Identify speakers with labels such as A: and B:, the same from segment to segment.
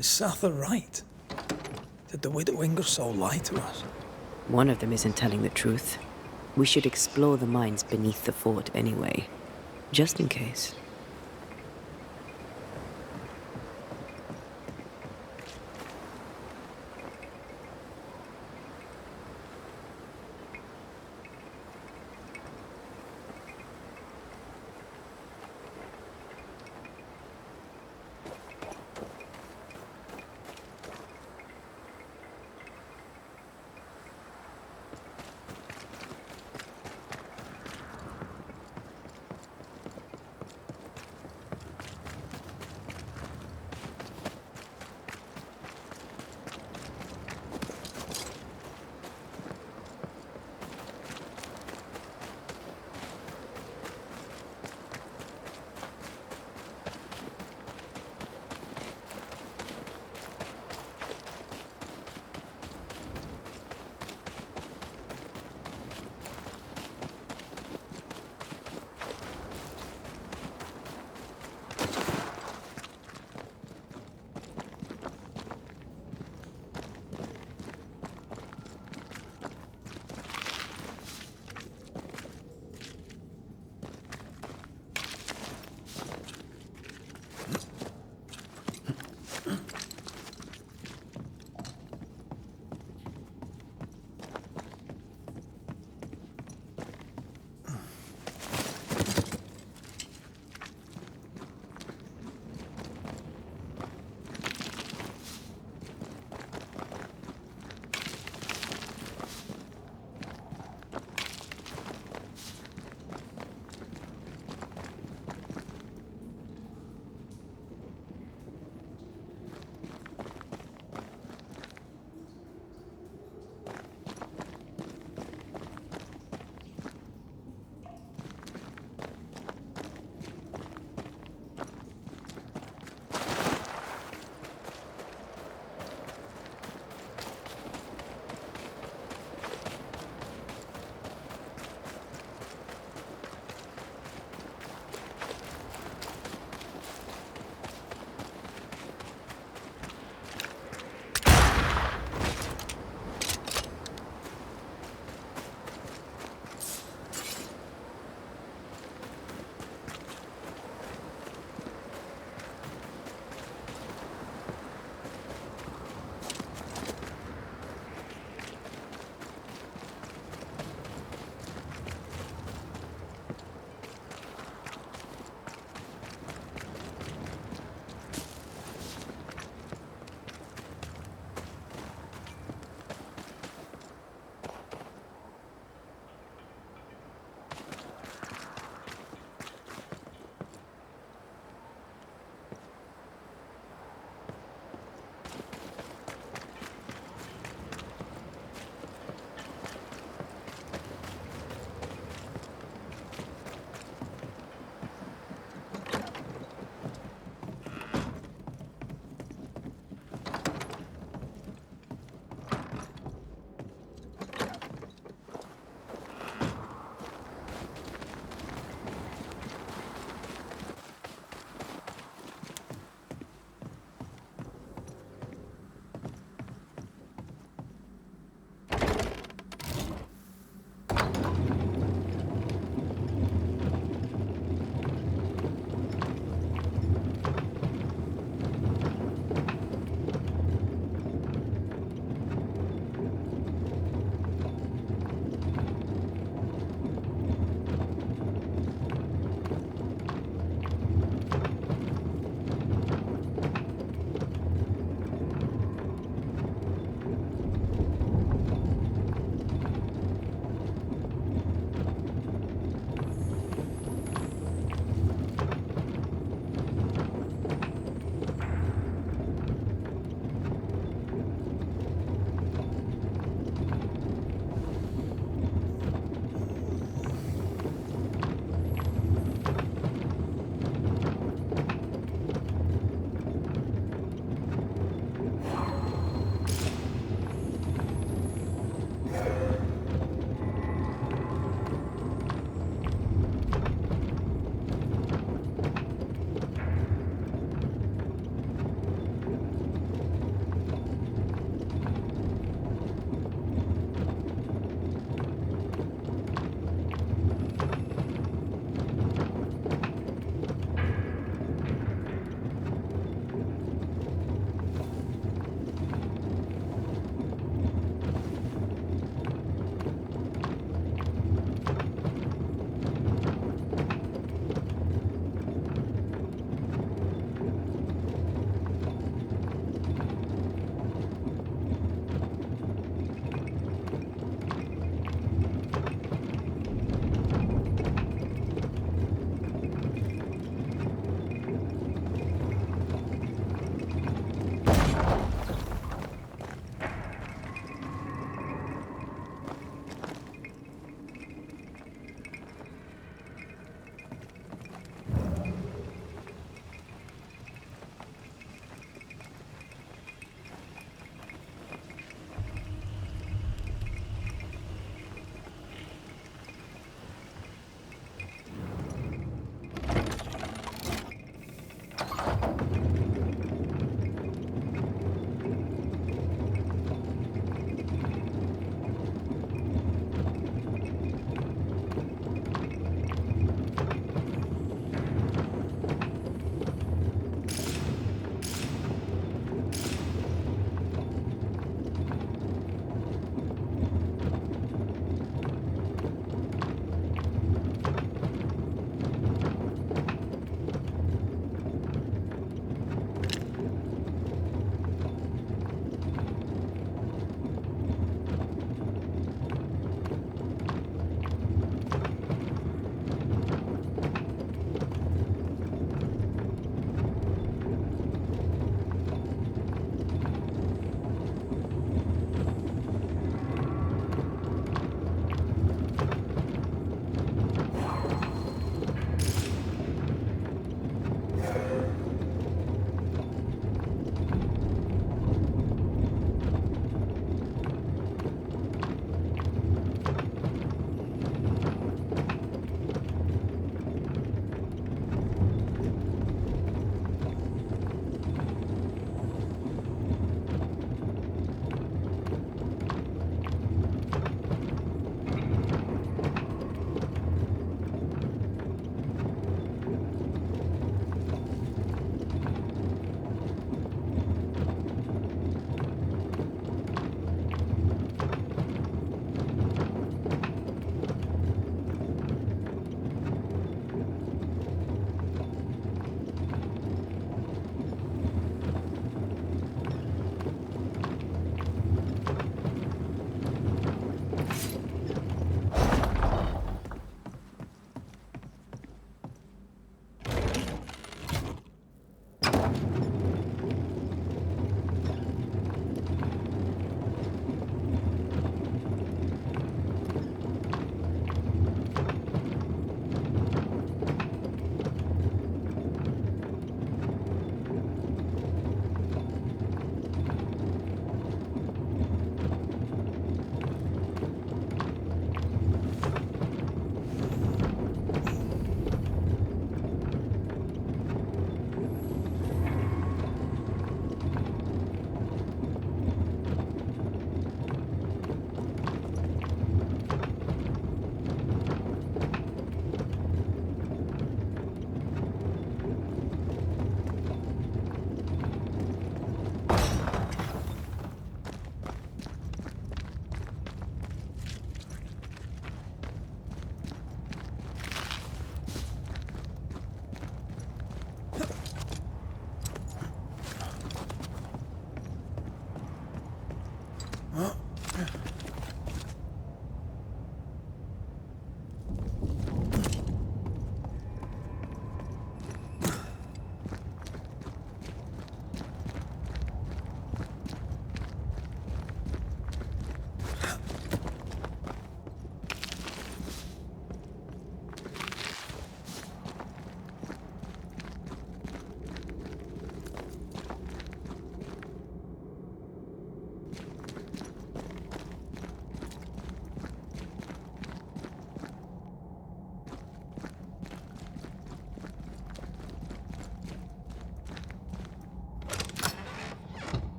A: Is Sather right? Did the Widow Ingersoll lie to us?
B: One of them isn't telling the truth. We should explore the mines beneath the fort anyway, just in case.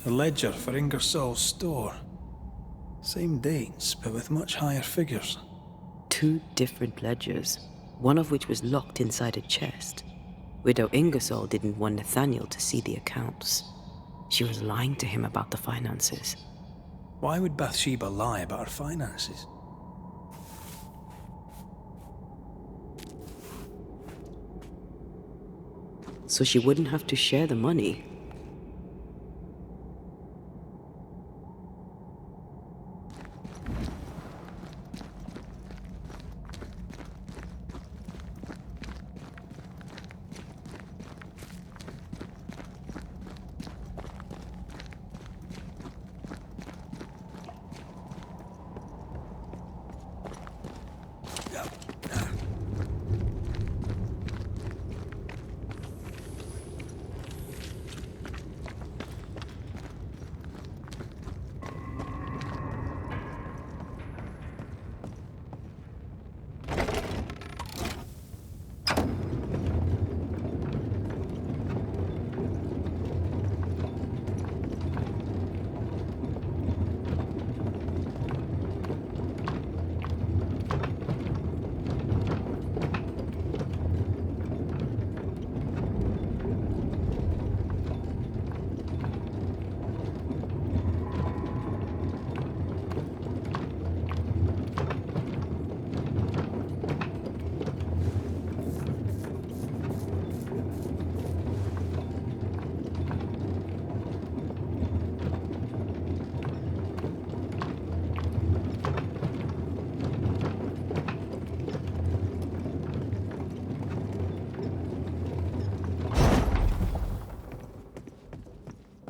A: The ledger for Ingersoll's store. Same dates, but with much higher figures.
B: 2 different ledgers, one of which was locked inside a chest. Widow Ingersoll didn't want Nathaniel to see the accounts. She was lying to him about the finances.
A: Why would Bathsheba lie about her finances?
B: So she wouldn't have to share the money.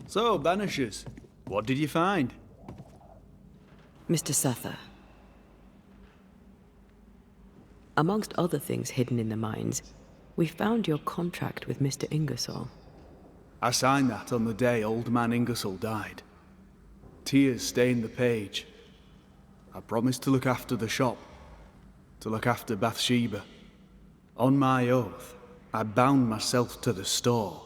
C: So, Banishers, what did you find?
B: Mr. Sather, amongst other things hidden in the mines, we found your contract with Mr. Ingersoll.
C: I signed that on the day old man Ingersoll died. Tears stained the page. I promised to look after the shop, to look after Bathsheba. On my oath, I bound myself to the store,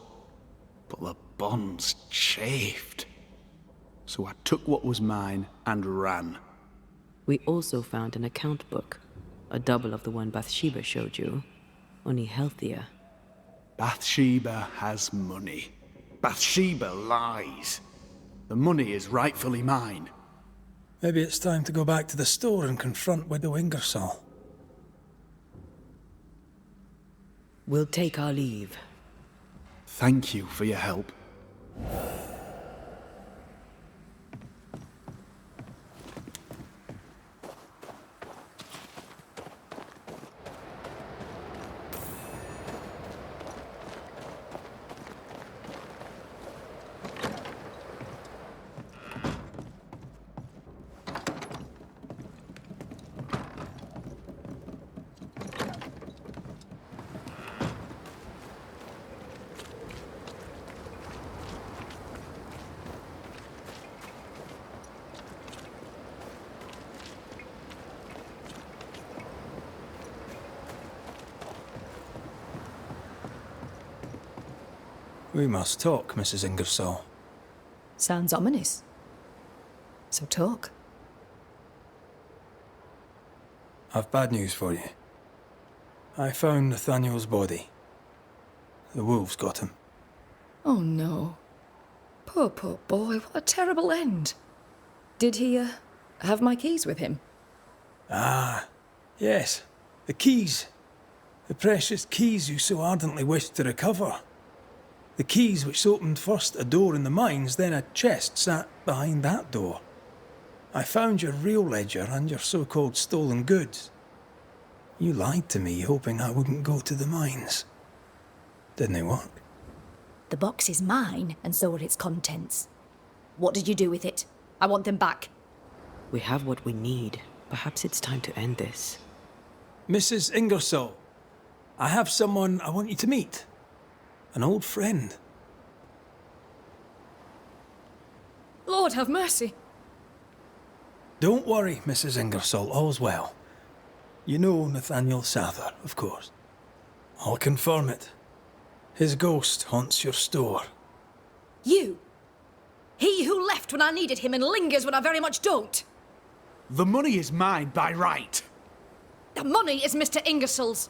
C: but the bonds chafed. So I took what was mine and ran.
B: We also found an account book, a double of the one Bathsheba showed you, only healthier.
C: Bathsheba has money. Bathsheba lies. The money is rightfully mine.
A: Maybe it's time to go back to the store and confront Widow Ingersoll.
B: We'll take our leave.
C: Thank you for your help.
A: We must talk, Mrs. Ingersoll.
D: Sounds ominous. So talk.
A: I've bad news for you. I found Nathaniel's body. The wolves got him.
D: Oh no. Poor boy, what a terrible end. Did he, have my keys with him?
A: Ah, yes. The keys. The precious keys you so ardently wished to recover. The keys which opened first a door in the mines, then a chest sat behind that door. I found your real ledger and your so-called stolen goods. You lied to me, hoping I wouldn't go to the mines. Didn't it work?
E: The box is mine, and so are its contents. What did you do with it? I want them back.
B: We have what we need. Perhaps it's time to end this.
A: Mrs. Ingersoll, I have someone I want you to meet. An old friend.
D: Lord have mercy.
A: Don't worry, Mrs. Ingersoll, all's well. You know Nathaniel Sather, of course. I'll confirm it. His ghost haunts your store.
E: You?
D: He who left when I needed him and lingers when I very much don't.
C: The money is mine by right.
D: The money is Mr. Ingersoll's.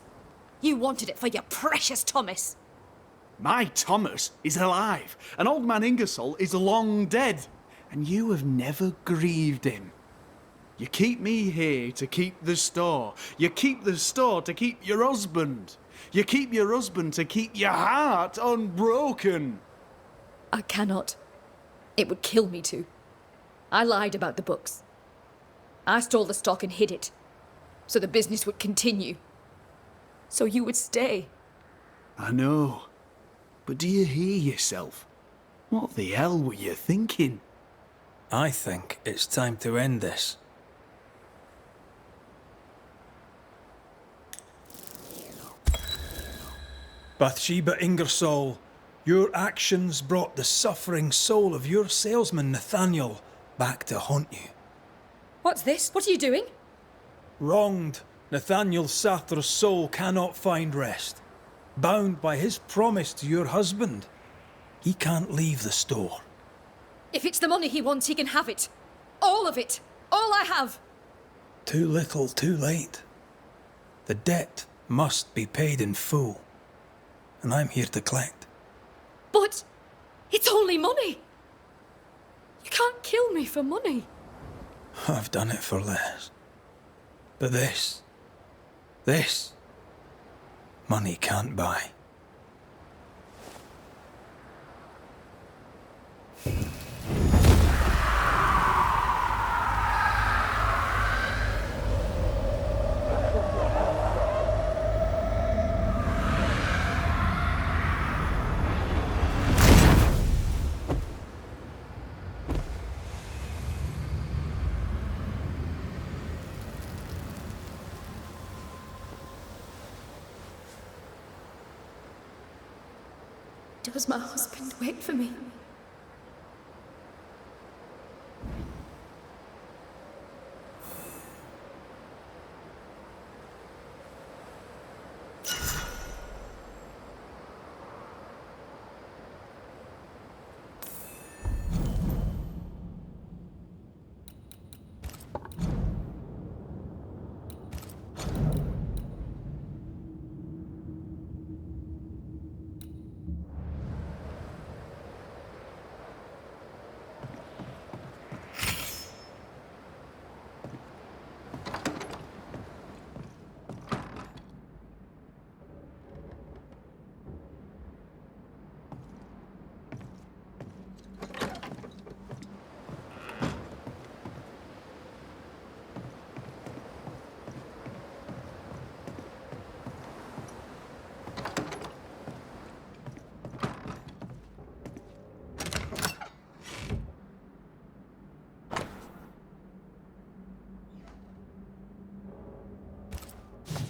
D: You wanted it for your precious Thomas.
C: My Thomas is alive, and old man Ingersoll is long dead, and you have never grieved him. You keep me here to keep the store. You keep the store to keep your husband. You keep your husband to keep your heart unbroken.
D: I cannot. It would kill me to. I lied about the books. I stole the stock and hid it, so the business would continue. So you would stay.
C: I know. But do you hear yourself? What the hell were you thinking?
A: I think it's time to end this. Bathsheba Ingersoll, your actions brought the suffering soul of your salesman Nathaniel back to haunt you.
D: What's this? What are you doing?
A: Wronged, Nathaniel Sather's soul cannot find rest. Bound by his promise to your husband, he can't leave the store.
D: If it's the money he wants, he can have it. All of it. All I have.
A: Too little, too late. The debt must be paid in full, and I'm here to collect.
D: But it's only money. You can't kill me for money.
A: I've done it for less. But this, money can't buy.
D: Does my husband wait for me?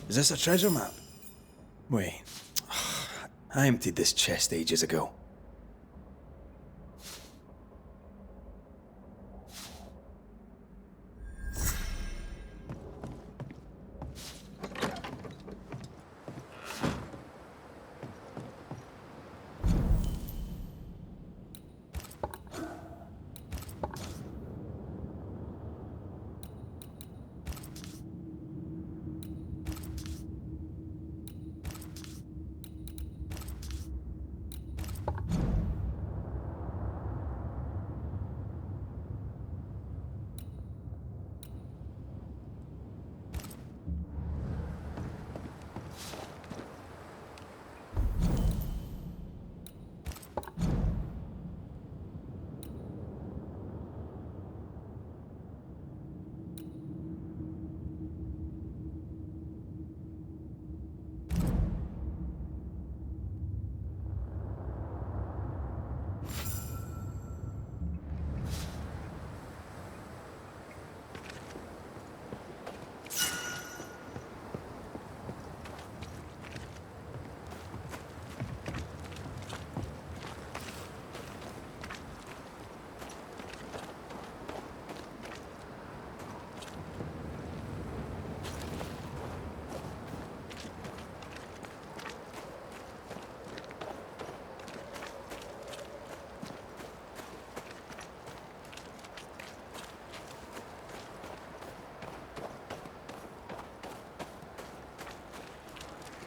A: Is this a treasure map? Wait. I emptied this chest ages ago.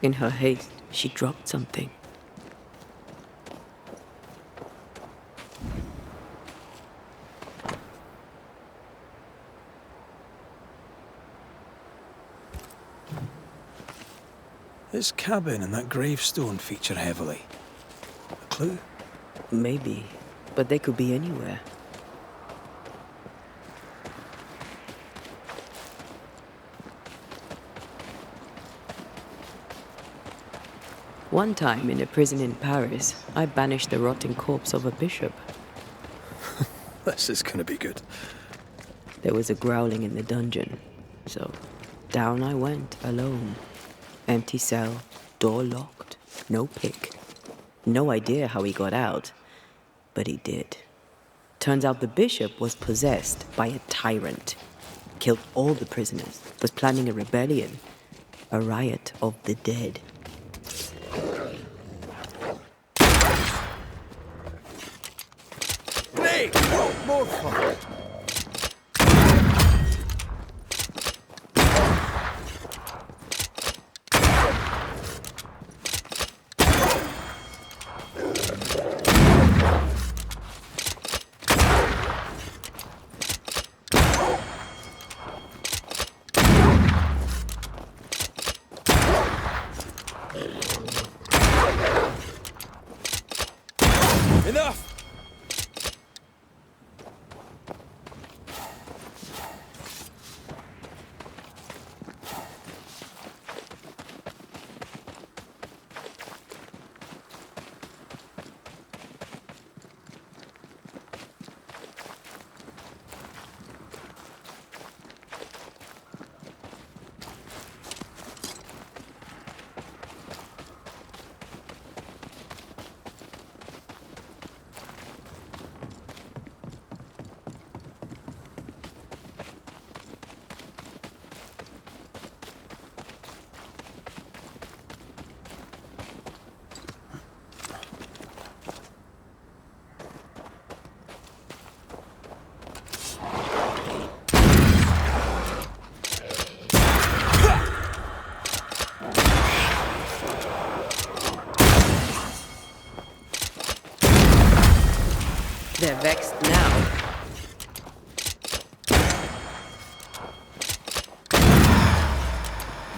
B: In her haste, she dropped something.
A: This cabin and that gravestone feature heavily. A clue?
B: Maybe, but they could be anywhere. One time in a prison in Paris, I banished the rotting corpse of a bishop.
A: This is gonna be good.
B: There was a growling in the dungeon, so down I went alone. Empty cell, door locked, no pick. No idea how he got out, but he did. Turns out the bishop was possessed by a tyrant. Killed all the prisoners, was planning a rebellion. A riot of the dead.
A: Hey! More fun! Enough!
B: They're vexed now.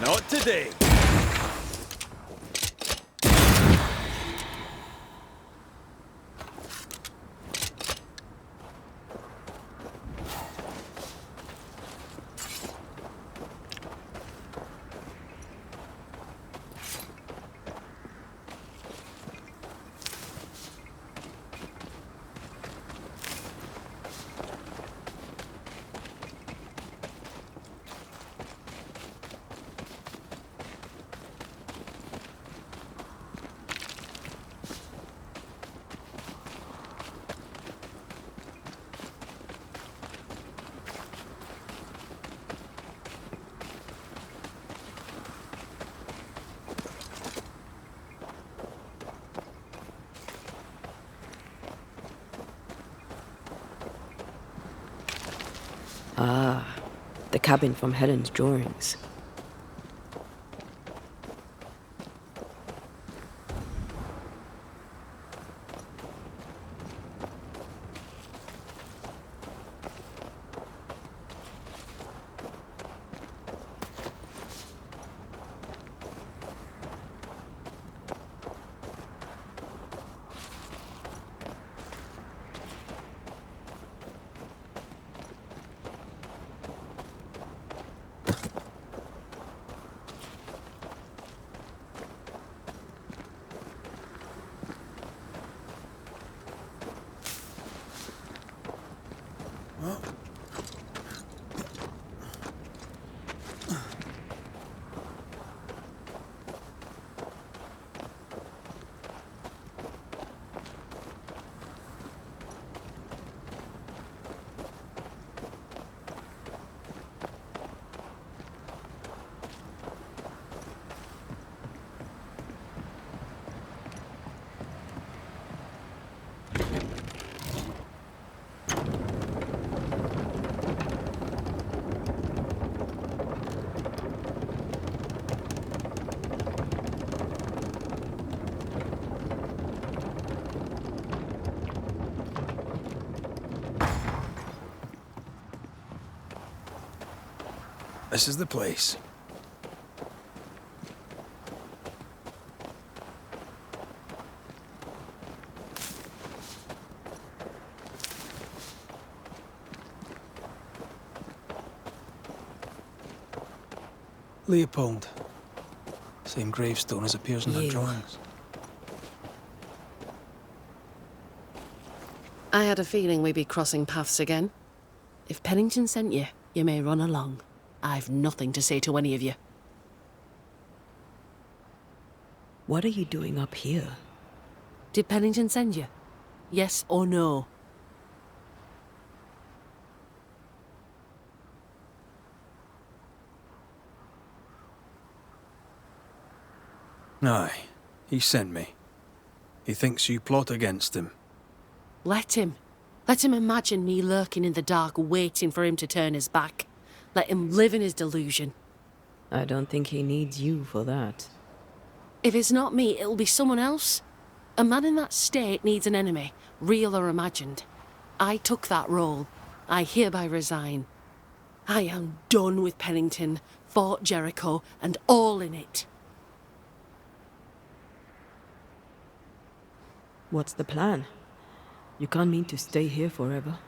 A: Not today.
B: Ah, the cabin from Helen's drawings.
A: This is the place. Leopold. Same gravestone as appears in the drawings.
F: I had a feeling we'd be crossing paths again. If Pennington sent you, you may run along. I've nothing to say to any of you.
B: What are you doing up here?
F: Did Pennington send you? Yes or no?
A: Aye, he sent me. He thinks you plot against him.
F: Let him. Let him imagine me lurking in the dark, waiting for him to turn his back. Let him live in his delusion.
B: I don't think he needs you for that.
F: If it's not me, it'll be someone else. A man in that state needs an enemy, real or imagined. I took that role. I hereby resign. I am done with Pennington, Fort Jericho, and all in it.
B: What's the plan? You can't mean to stay here forever.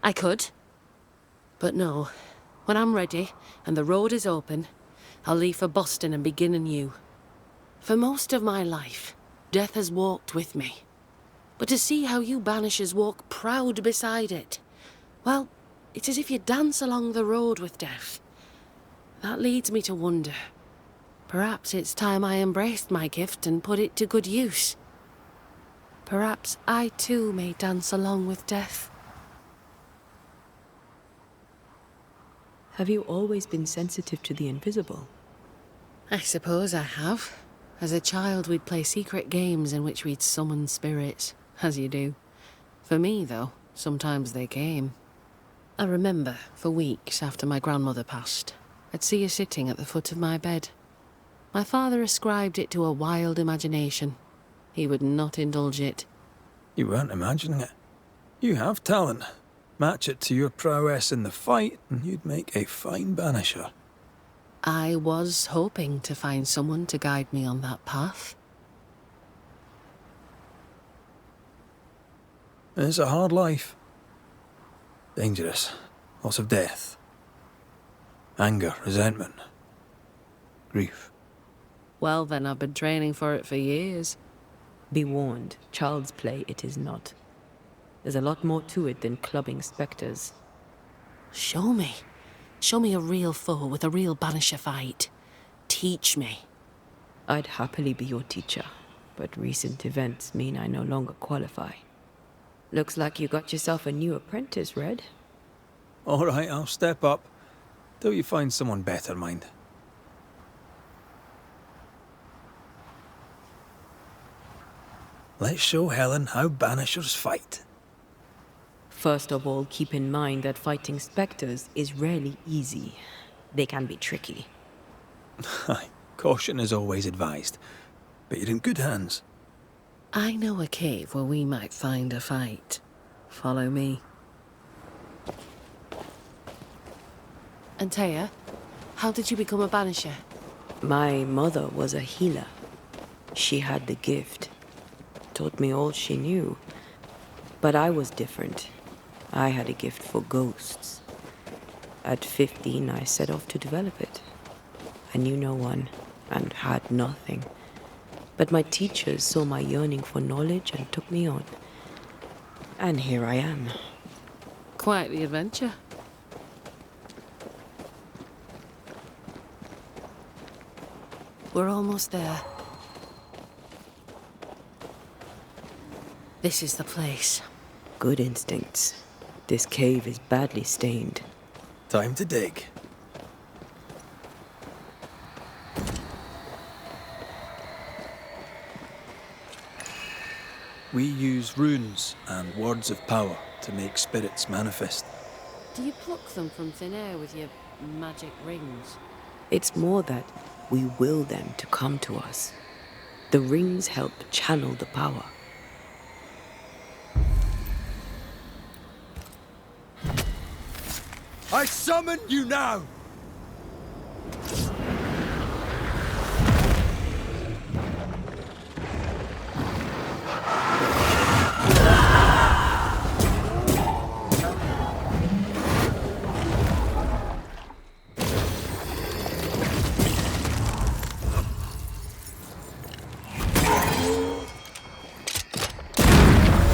F: I could. But no. When I'm ready, and the road is open, I'll leave for Boston and begin anew. For most of my life, death has walked with me. But to see how you Banishers walk proud beside it, well, it's as if you dance along the road with death. That leads me to wonder. Perhaps it's time I embraced my gift and put it to good use. Perhaps I too may dance along with death.
B: Have you always been sensitive to the invisible?
F: I suppose I have. As a child, we'd play secret games in which we'd summon spirits, as you do. For me, though, sometimes they came. I remember, for weeks after my grandmother passed, I'd see her sitting at the foot of my bed. My father ascribed it to a wild imagination. He would not indulge it.
A: You weren't imagining it. You have talent. Match it to your prowess in the fight, and you'd make a fine banisher.
F: I was hoping to find someone to guide me on that path.
A: It's a hard life. Dangerous. Lots of death. Anger, resentment. Grief.
F: Well then, I've been training for it for years.
B: Be warned, child's play it is not. There's a lot more to it than clubbing spectres.
F: Show me. Show me a real foe with a real banisher fight. Teach me.
B: I'd happily be your teacher, but recent events mean I no longer qualify. Looks like you got yourself a new apprentice, Red.
A: All right, I'll step up. Till you find someone better, mind. Let's show Helen how banishers fight.
B: First of all, keep in mind that fighting spectres is rarely easy. They can be tricky.
A: Caution is always advised, but you're in good hands.
F: I know a cave where we might find a fight. Follow me. And Taya, how did you become a banisher?
B: My mother was a healer. She had the gift. Taught me all she knew. But I was different. I had a gift for ghosts. At 15, I set off to develop it. I knew no one and had nothing. But my teachers saw my yearning for knowledge and took me on. And here I am.
F: Quite the adventure. We're almost there. This is the place.
B: Good instincts. This cave is badly stained.
A: Time to dig. We use runes and words of power to make spirits manifest.
F: Do you pluck them from thin air with your magic rings?
B: It's more that we will them to come to us. The rings help channel the power.
G: I summon you now!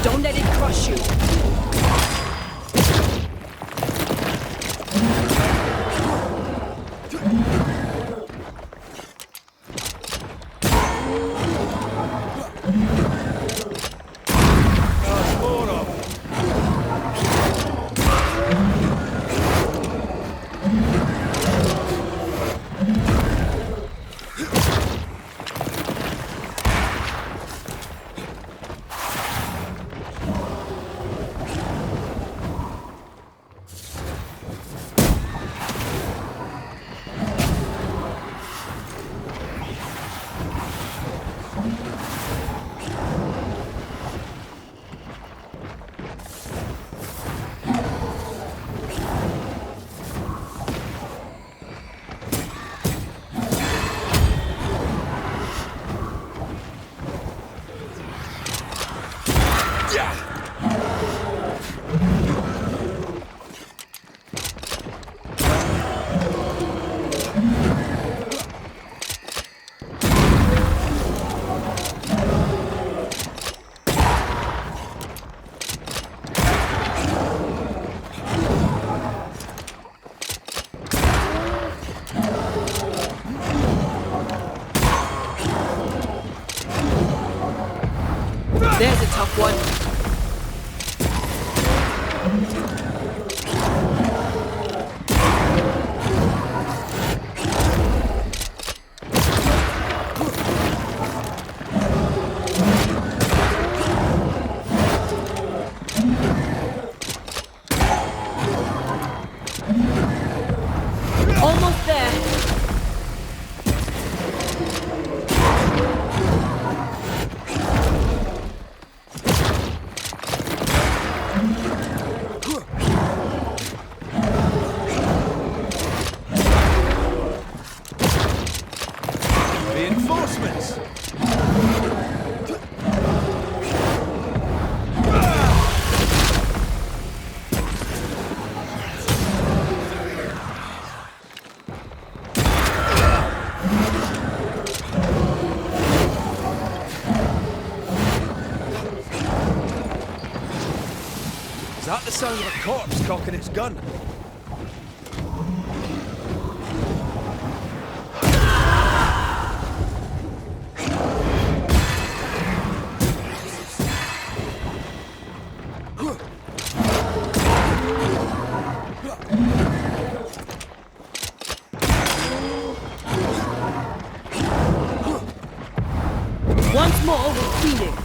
D: Don't let it crush you.
F: There's a tough one.
D: Almost there.
A: Reinforcements! Is that the sound of a corpse cocking its gun?
D: Once more with feeling.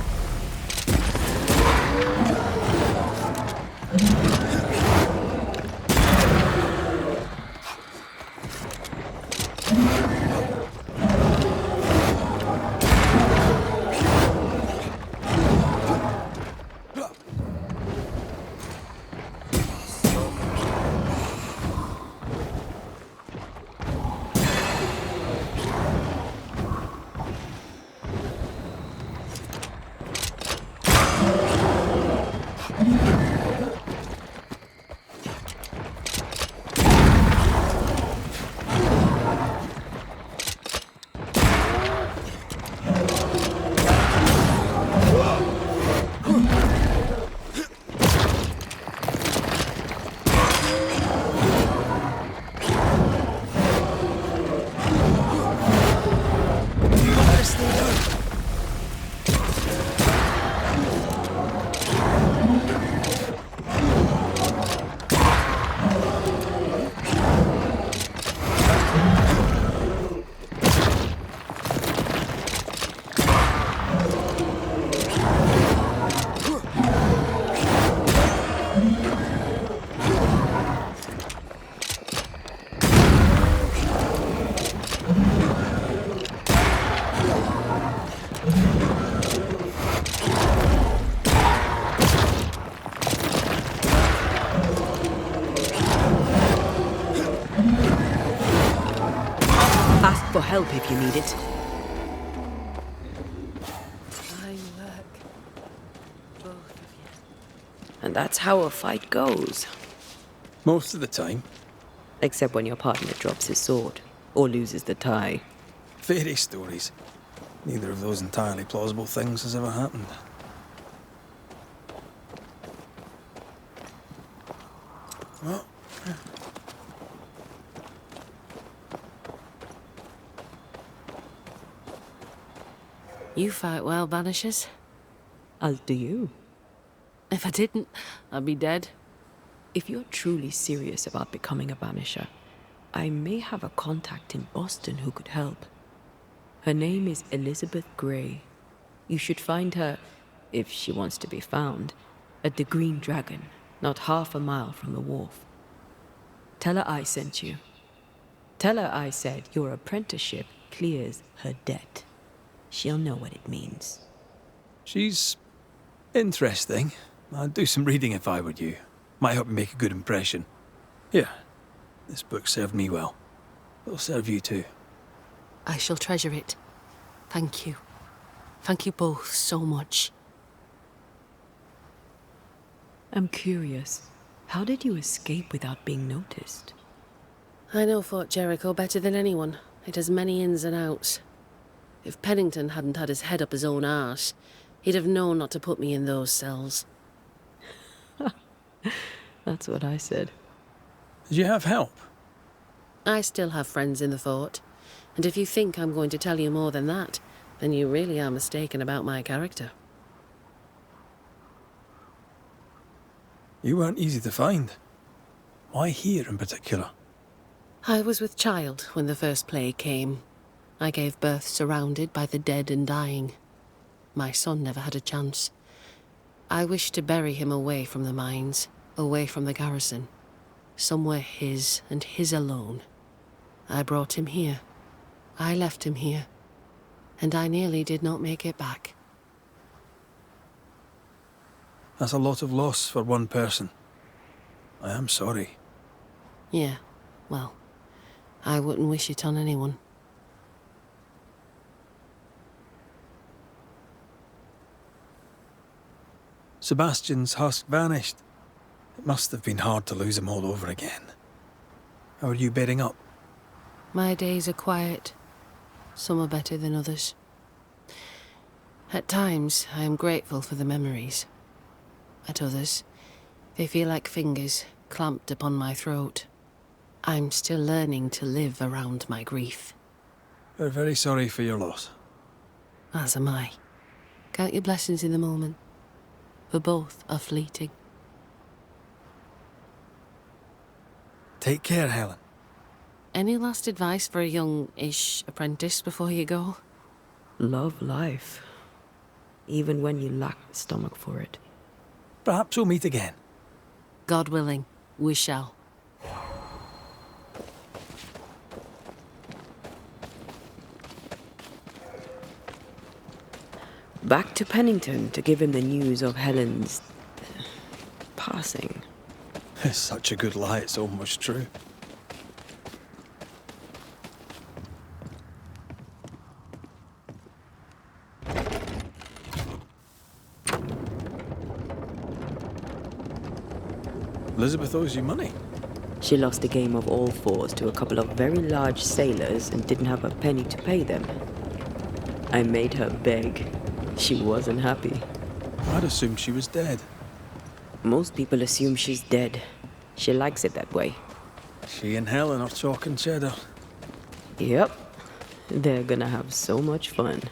B: Ask for help if you need it.
F: Fine work, both of you.
B: And that's how a fight goes.
A: Most of the time.
B: Except when your partner drops his sword or loses the tie.
A: Fairy stories. Neither of those entirely plausible things has ever happened. Well,
F: You fight well, Banishers.
B: As do you.
F: If I didn't, I'd be dead.
B: If you're truly serious about becoming a banisher, I may have a contact in Boston who could help. Her name is Elizabeth Grey. You should find her, if she wants to be found, at the Green Dragon, not half a mile from the wharf. Tell her I sent you. Tell her I said your apprenticeship clears her debt. She'll know what it means.
A: she's interesting. I'd do some reading if I were you. Might help you make a good impression. Here, this book served me well. It'll serve you too.
F: I shall treasure it. Thank you. Thank you both so much.
B: I'm curious. How did you escape without being noticed?
F: I know Fort Jericho better than anyone. It has many ins and outs. If Pennington hadn't had his head up his own arse, he'd have known not to put me in those cells.
B: That's what I said.
A: Did you have help?
F: I still have friends in the fort, and if you think I'm going to tell you more than that, then you really are mistaken about my character.
A: You weren't easy to find. Why here in particular?
F: I was with child when the first plague came. I gave birth surrounded by the dead and dying. My son never had a chance. I wished to bury him away from the mines, away from the garrison. Somewhere his and his alone. I brought him here. I left him here. And I nearly did not make it back.
A: That's a lot of loss for one person. I am sorry.
F: Yeah, well, I wouldn't wish it on anyone.
A: Sebastian's husk vanished. It must have been hard to lose him all over again. How are you bedding up?
F: My days are quiet. Some are better than others. At times, I am grateful for the memories. At others, they feel like fingers clamped upon my throat. I'm still learning to live around my grief.
A: We're very sorry for your loss.
F: As am I. Count your blessings in the moment, for both are fleeting.
A: Take care, Helen.
F: Any last advice for a young-ish apprentice before you go?
B: Love life. Even when you lack the stomach for it.
A: Perhaps we'll meet again.
F: God willing, we shall.
B: Back to Pennington to give him the news of Helen's passing.
A: It's such a good lie, it's almost true. Elizabeth owes you money.
B: She lost a game of all fours to a couple of very large sailors and didn't have a penny to pay them. I made her beg. She wasn't happy.
A: I'd assumed she was dead.
B: Most people assume she's dead. She likes it that way.
A: She and Helen are chalk and cheddar.
B: Yep. They're gonna have so much fun.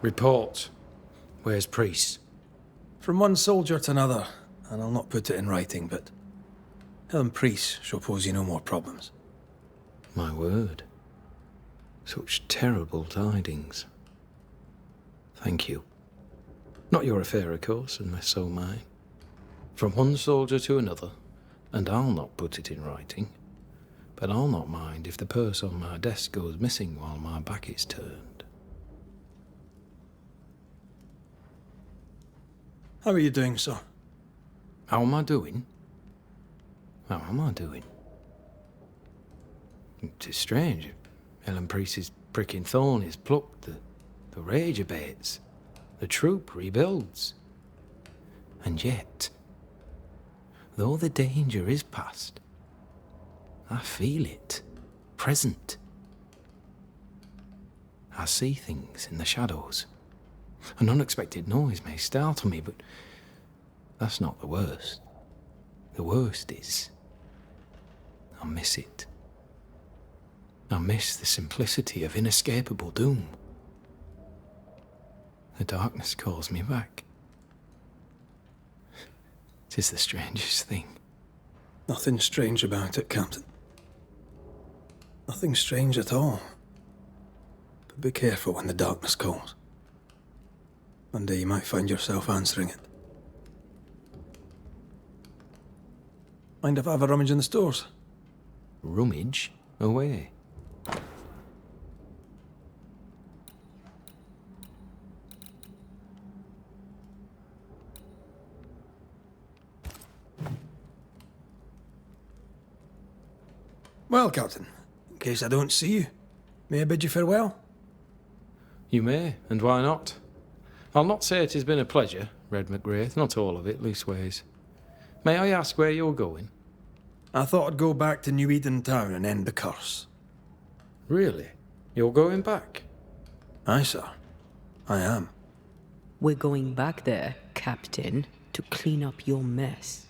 G: Report. Where's Priest?
A: From one soldier to another, and I'll not put it in writing, but Helen Priest shall pose you no more problems.
G: My word. Such terrible tidings. Thank you. Not your affair, of course, unless so mine. From one soldier to another, and I'll not put it in writing. But I'll not mind if the purse on my desk goes missing while my back is turned.
A: How are you doing, sir?
G: How am I doing? How am I doing? It's strange. Ellen Priest's pricking thorn is plucked, the rage abates, the troop rebuilds. And yet, though the danger is past, I feel it, present. I see things in the shadows. An unexpected noise may startle me, but that's not the worst. The worst is, I miss it. I miss the simplicity of inescapable doom. The darkness calls me back. 'Tis the strangest thing.
A: Nothing strange about it, Captain. Nothing strange at all. But be careful when the darkness calls. One day you might find yourself answering it. Mind if I have a rummage in the stores?
G: Rummage away.
A: Well, Captain, in case I don't see you, may I bid you farewell?
G: You may, and why not? I'll not say it has been a pleasure, Red McGrath, not all of it, leastways. May I ask where you're going?
A: I thought I'd go back to New-Eden town and end the curse.
G: Really? You're going back?
A: Aye, sir. I am.
B: We're going back there, Captain, to clean up your mess.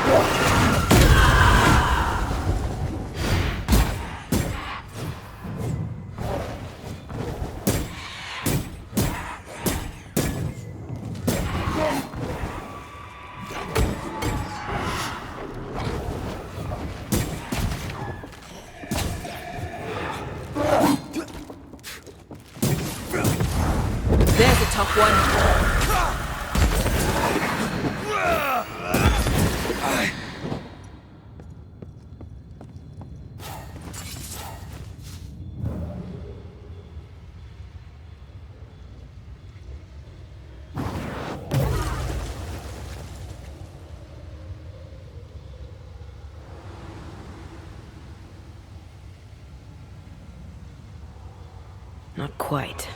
D: There's a tough one.
B: Not quite.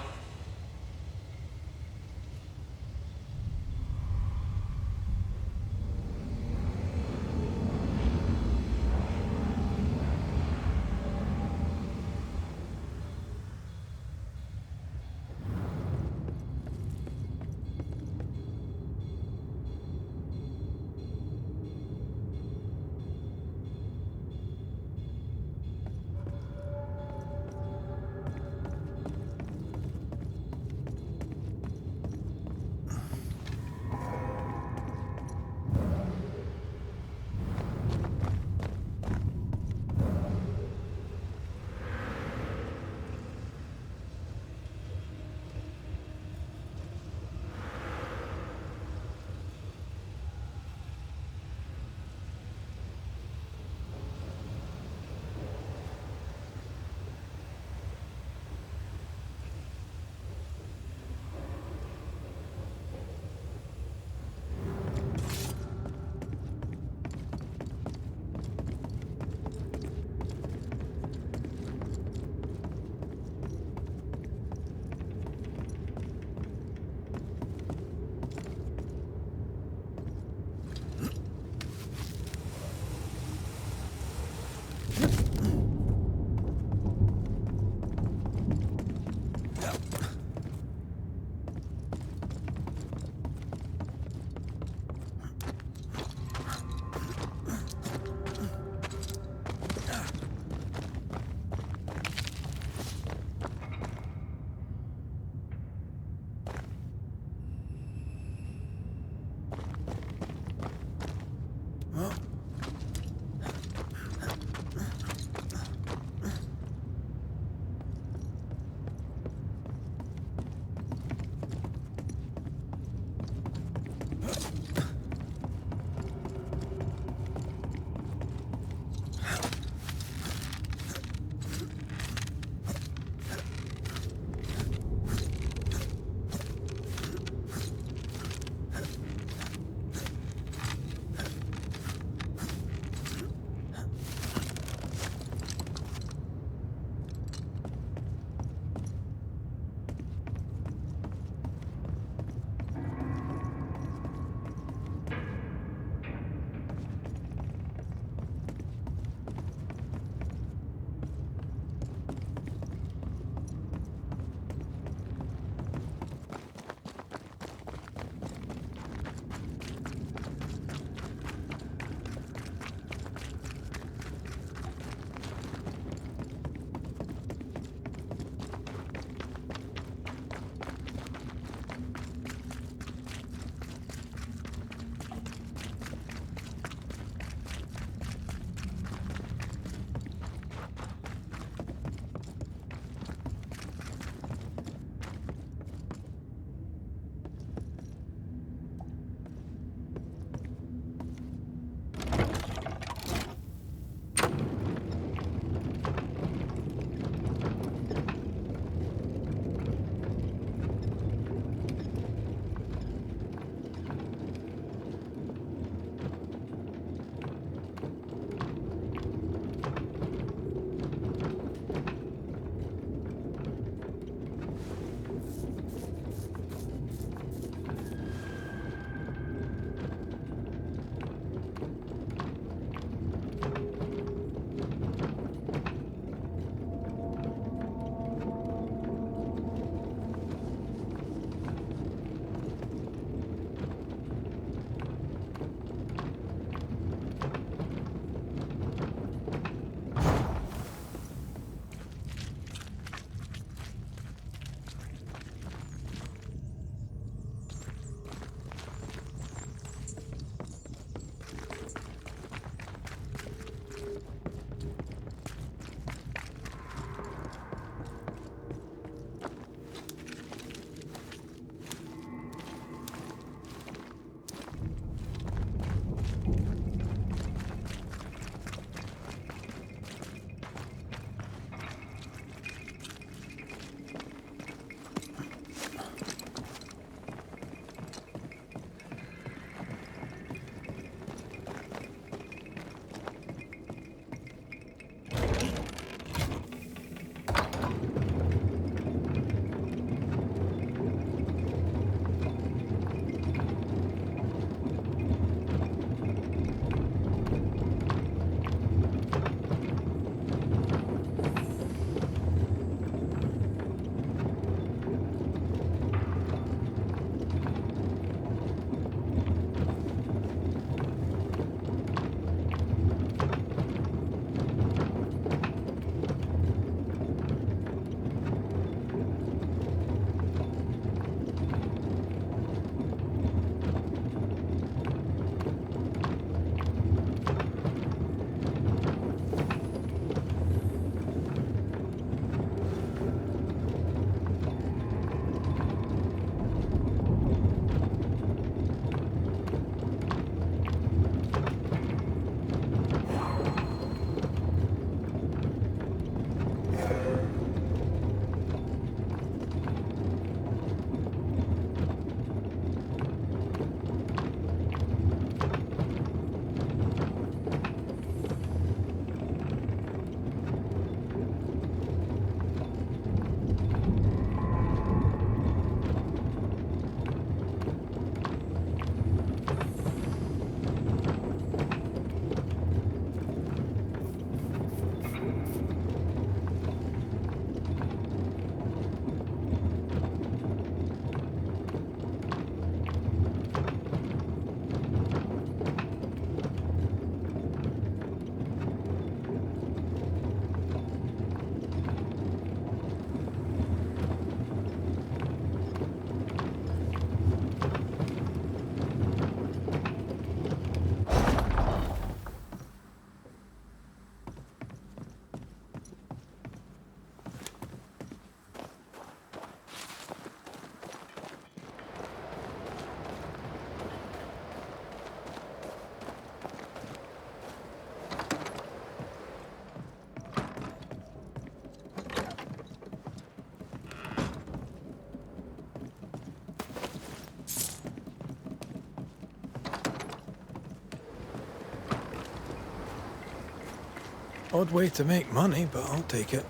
A: Odd way to make money, but I'll take it.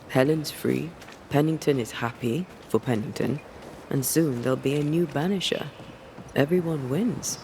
B: Helen's free, Pennington is happy for Pennington, and soon there'll be a new Banisher. Everyone wins.